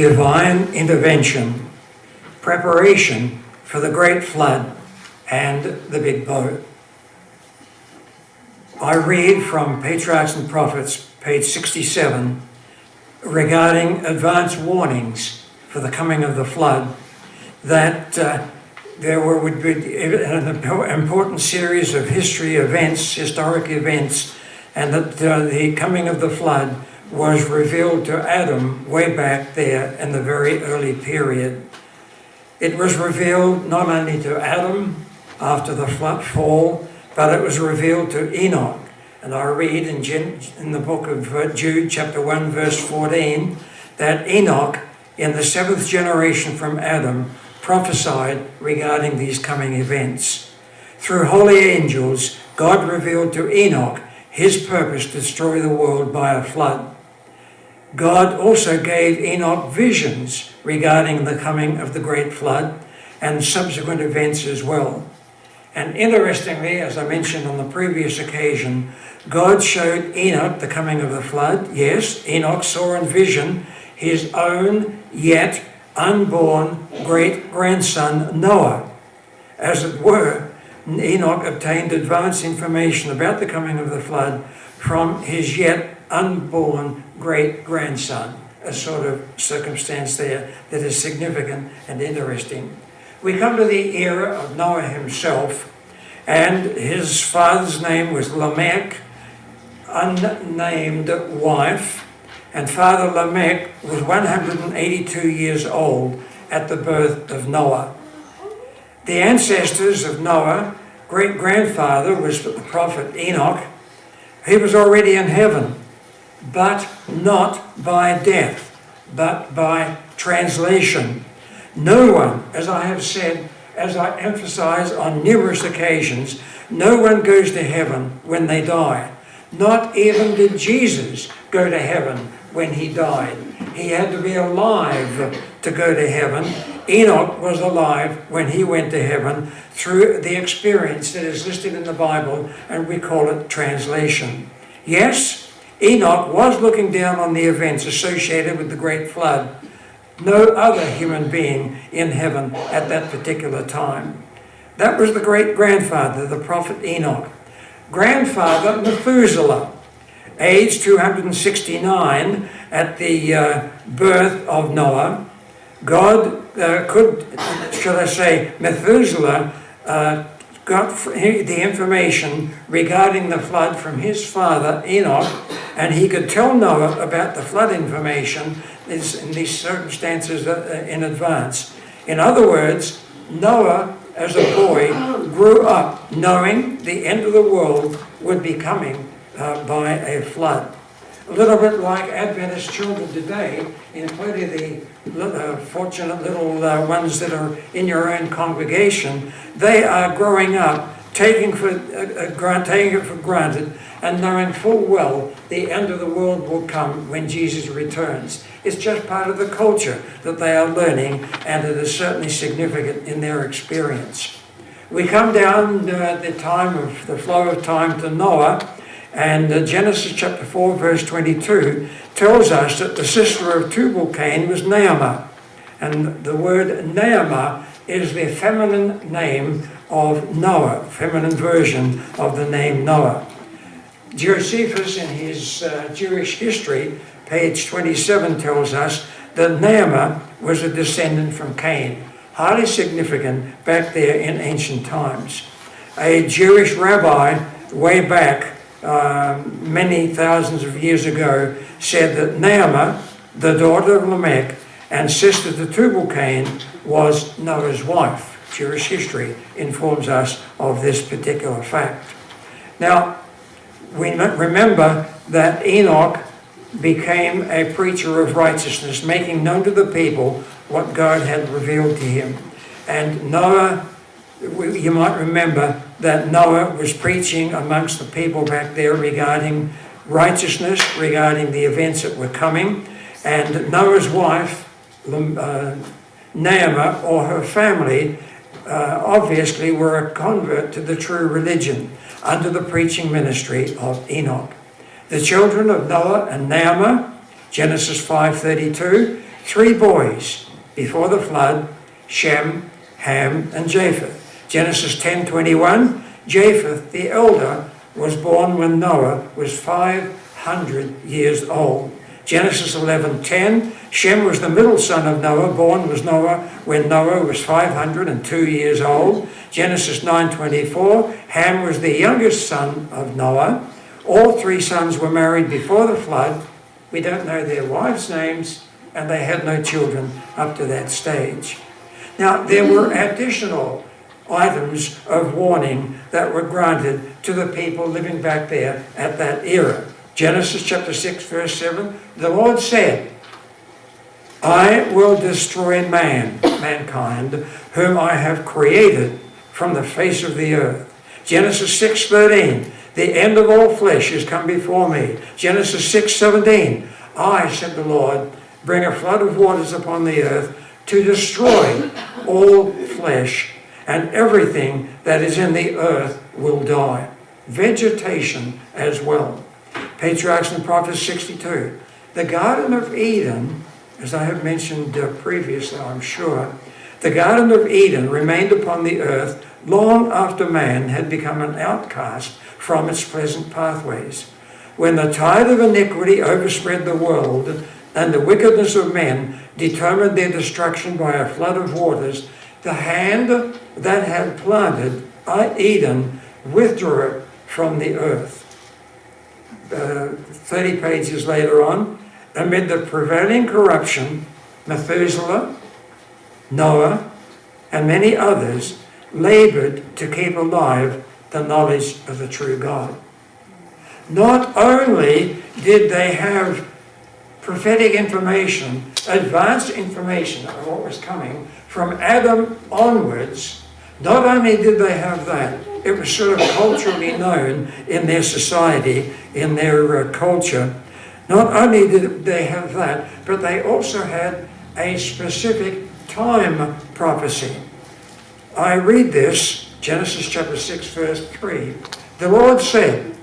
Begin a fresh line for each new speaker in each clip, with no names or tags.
divine intervention, preparation for the great flood and the big boat. I read from Patriarchs and Prophets, page 67, regarding advance warnings for the coming of the flood, that there would be an important series of historic events, and that the coming of the flood was revealed to Adam way back there in the very early period. It was revealed not only to Adam after the flood fall, but it was revealed to Enoch. And I read in the book of Jude, chapter 1, verse 14, that Enoch, in the seventh generation from Adam, prophesied regarding these coming events. Through holy angels, God revealed to Enoch his purpose to destroy the world by a flood. God also gave Enoch visions regarding the coming of the great flood and subsequent events as well. And interestingly, as I mentioned on the previous occasion, God showed Enoch the coming of the flood. Yes, Enoch saw in vision his own yet unborn great-grandson Noah. As it were, Enoch obtained advance information about the coming of the flood from his yet unborn great-grandson. A sort of circumstance there that is significant and interesting. We come to the era of Noah himself, and his father's name was Lamech, unnamed wife, and Father Lamech was 182 years old at the birth of Noah. The ancestors of Noah, great-grandfather, was the prophet Enoch. He was already in heaven, but not by death, but by translation. No one, as I have said, as I emphasize on numerous occasions, no one goes to heaven when they die. Not even did Jesus go to heaven when he died. He had to be alive to go to heaven. Enoch was alive when he went to heaven through the experience that is listed in the Bible, and we call it translation. Yes, Enoch was looking down on the events associated with the great flood. No other human being in heaven at that particular time. That was the great-grandfather, the prophet Enoch. Grandfather Methuselah, age 269 at the birth of Noah. Methuselah got the information regarding the flood from his father Enoch, and he could tell Noah about the flood information in these circumstances in advance. In other words, Noah, as a boy, grew up knowing the end of the world would be coming by a flood. A little bit like Adventist children today, including the fortunate little ones that are in your own congregation. They are growing up, taking it for granted, and knowing full well the end of the world will come when Jesus returns. It's just part of the culture that they are learning, and it is certainly significant in their experience. We come down the flow of time to Noah, and Genesis chapter 4, verse 22 tells us that the sister of Tubal-Cain was Naamah. And the word Naamah is the feminine name of Noah, feminine version of the name Noah. Josephus, in his Jewish history, page 27, tells us that Naamah was a descendant from Cain. Highly significant back there in ancient times. A Jewish rabbi way back many thousands of years ago said that Naamah, the daughter of Lamech and sister to Tubal-Cain, was Noah's wife. Jewish history informs us of this particular fact. Now, we remember that Enoch became a preacher of righteousness, making known to the people what God had revealed to him. And Noah, you might remember that Noah was preaching amongst the people back there regarding righteousness, regarding the events that were coming. And Noah's wife, Naamah, or her family, obviously were a convert to the true religion under the preaching ministry of Enoch. The children of Noah and Naamah, Genesis 5:32, 3 boys before the flood: Shem, Ham, and Japheth. Genesis 10:21, Japheth, the elder, was born when Noah was 500 years old. Genesis 11:10, Shem was the middle son of Noah. Born was Noah when Noah was 502 years old. Genesis 9:24, Ham was the youngest son of Noah. All 3 sons were married before the flood. We don't know their wives' names, and they had no children up to that stage. Now, there were additional items of warning that were granted to the people living back there at that era. Genesis chapter 6, verse 7, the Lord said, I will destroy mankind, whom I have created from the face of the earth. Genesis 6:13, the end of all flesh is come before me. Genesis 6:17, I, said the Lord, bring a flood of waters upon the earth to destroy all flesh, and everything that is in the earth will die. Vegetation as well. Patriarchs and Prophets 62. The Garden of Eden, as I have mentioned previously, I'm sure, the Garden of Eden remained upon the earth long after man had become an outcast from its pleasant pathways. When the tide of iniquity overspread the world and the wickedness of men determined their destruction by a flood of waters, the hand that had planted Eden withdrew it from the earth. 30 pages later on, amid the prevailing corruption, Methuselah, Noah, and many others labored to keep alive the knowledge of the true God. Not only did they have prophetic information, advanced information of what was coming from Adam onwards, not only did they have that, it was sort of culturally known in their society, in their culture. Not only did they have that, but they also had a specific time prophecy. I read this, Genesis chapter 6, verse 3. The Lord said,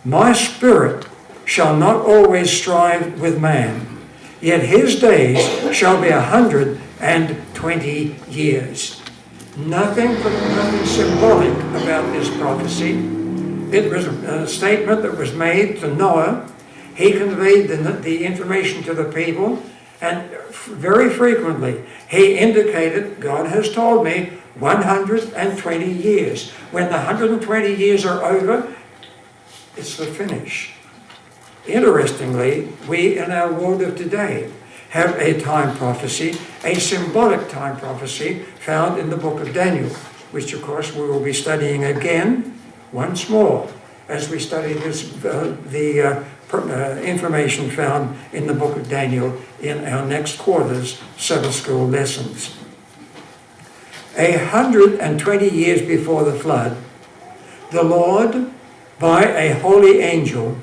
my spirit shall not always strive with man, yet his days shall be 120 years. Nothing symbolic about this prophecy. It was a statement that was made to Noah. He conveyed the information to the people, and very frequently he indicated, God has told me 120 years. When the 120 years are over, it's the finish. Interestingly, we in our world of today have a time prophecy, a symbolic time prophecy found in the book of Daniel, which of course we will be studying again once more as we study this, information found in the book of Daniel in our next quarter's Sabbath school lessons. 120 years before the flood, the Lord, by a holy angel,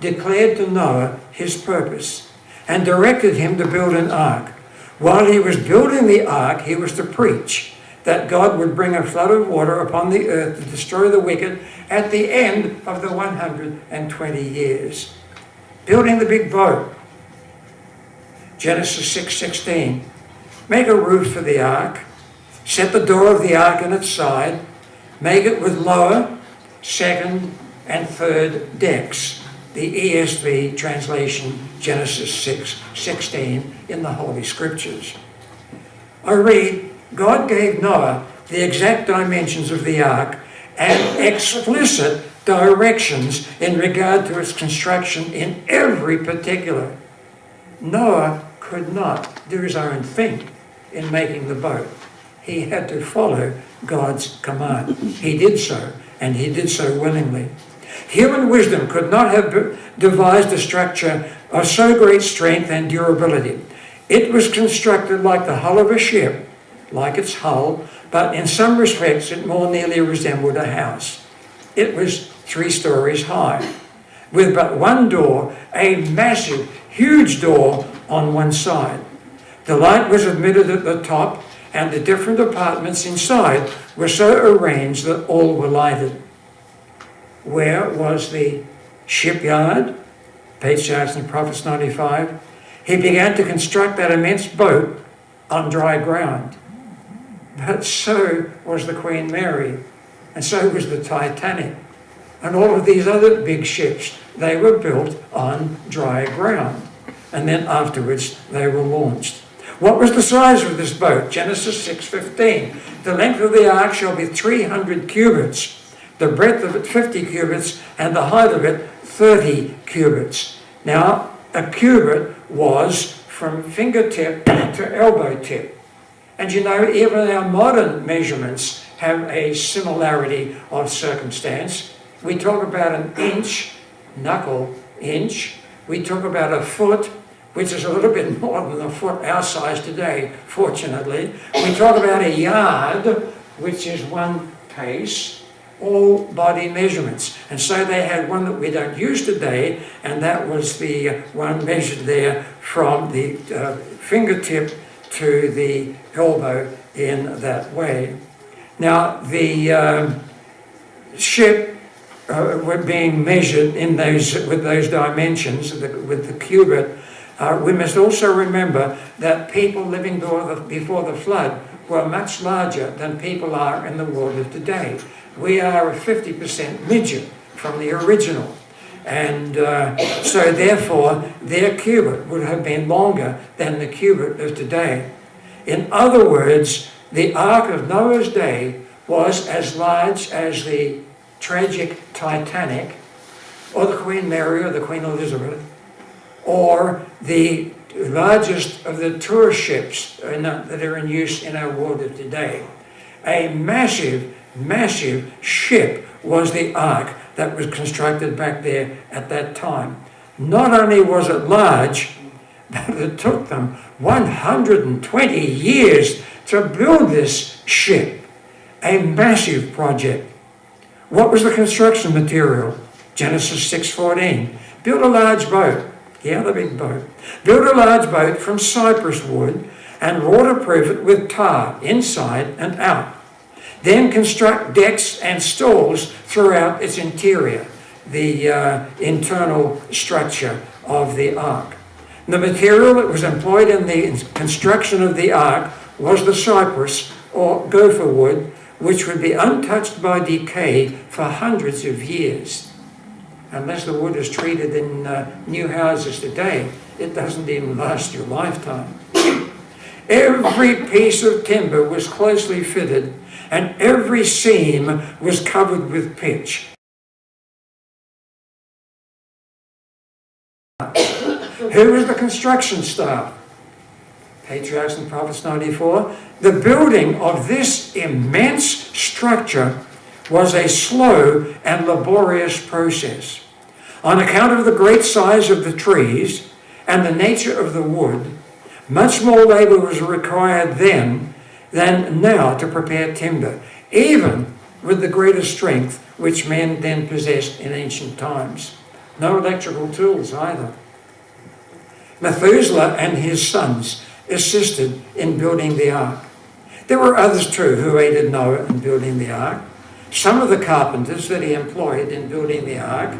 declared to Noah his purpose and directed him to build an ark. While he was building the ark, he was to preach that God would bring a flood of water upon the earth to destroy the wicked at the end of the 120 years. Building the big boat. Genesis 6:16. Make a roof for the ark. Set the door of the ark in its side. Make it with lower, second, and third decks. The ESV translation, Genesis 6:16, in the Holy Scriptures. I read, God gave Noah the exact dimensions of the ark and explicit directions in regard to its construction in every particular. Noah could not do his own thing in making the boat. He had to follow God's command. He did so, and he did so willingly. Human wisdom could not have devised a structure of so great strength and durability. It was constructed like the hull of a ship, like its hull, but in some respects it more nearly resembled a house. It was 3 stories high, with but one door, a massive, huge door on one side. The light was admitted at the top, and the different apartments inside were so arranged that all were lighted. Where was the shipyard? Patriarchs and Prophets 95. He began to construct that immense boat on dry ground. But so was the Queen Mary, and so was the Titanic. And all of these other big ships, they were built on dry ground. And then afterwards, they were launched. What was the size of this boat? Genesis 6:15. The length of the ark shall be 300 cubits, the breadth of it 50 cubits, and the height of it 30 cubits. Now, a cubit was from fingertip to elbow tip. And you know, even our modern measurements have a similarity of circumstance. We talk about an inch, knuckle inch. We talk about a foot, which is a little bit more than a foot our size today, fortunately. We talk about a yard, which is one pace, all body measurements. And so they had one that we don't use today, and that was the one measured there from the fingertip to the elbow in that way. Now, the ship were being measured in with those dimensions, with the cubit. We must also remember that people living before the flood were much larger than people are in the world of today. We are a 50% midget from the original. And so therefore, their cubit would have been longer than the cubit of today. In other words, the Ark of Noah's day was as large as the tragic Titanic, or the Queen Mary, or the Queen Elizabeth, or the largest of the tourist ships that are in use in our world of today. A massive, massive ship was the Ark that was constructed back there at that time. Not only was it large, but it took them 120 years to build this ship. A massive project. What was the construction material? Genesis 6:14. Build a large boat. Yeah, the big boat. Build a large boat from cypress wood and waterproof it with tar inside and out. Then construct decks and stalls throughout its interior, the internal structure of the ark. The material that was employed in the construction of the ark was the cypress or gopher wood, which would be untouched by decay for hundreds of years. Unless the wood is treated in new houses today, it doesn't even last your lifetime. Every piece of timber was closely fitted, and every seam was covered with pitch. Who was the construction staff? Patriarchs and Prophets 94. The building of this immense structure was a slow and laborious process. On account of the great size of the trees and the nature of the wood, much more labor was required then than now to prepare timber, even with the greater strength which men then possessed in ancient times. No electrical tools either. Methuselah and his sons assisted in building the ark. There were others too who aided Noah in building the ark. Some of the carpenters that he employed in building the ark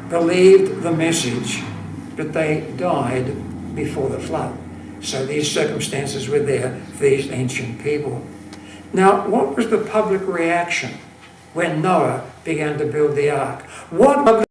believed the message, but they died before the flood. So these circumstances were there for these ancient people. Now, what was the public reaction when Noah began to build the ark? What public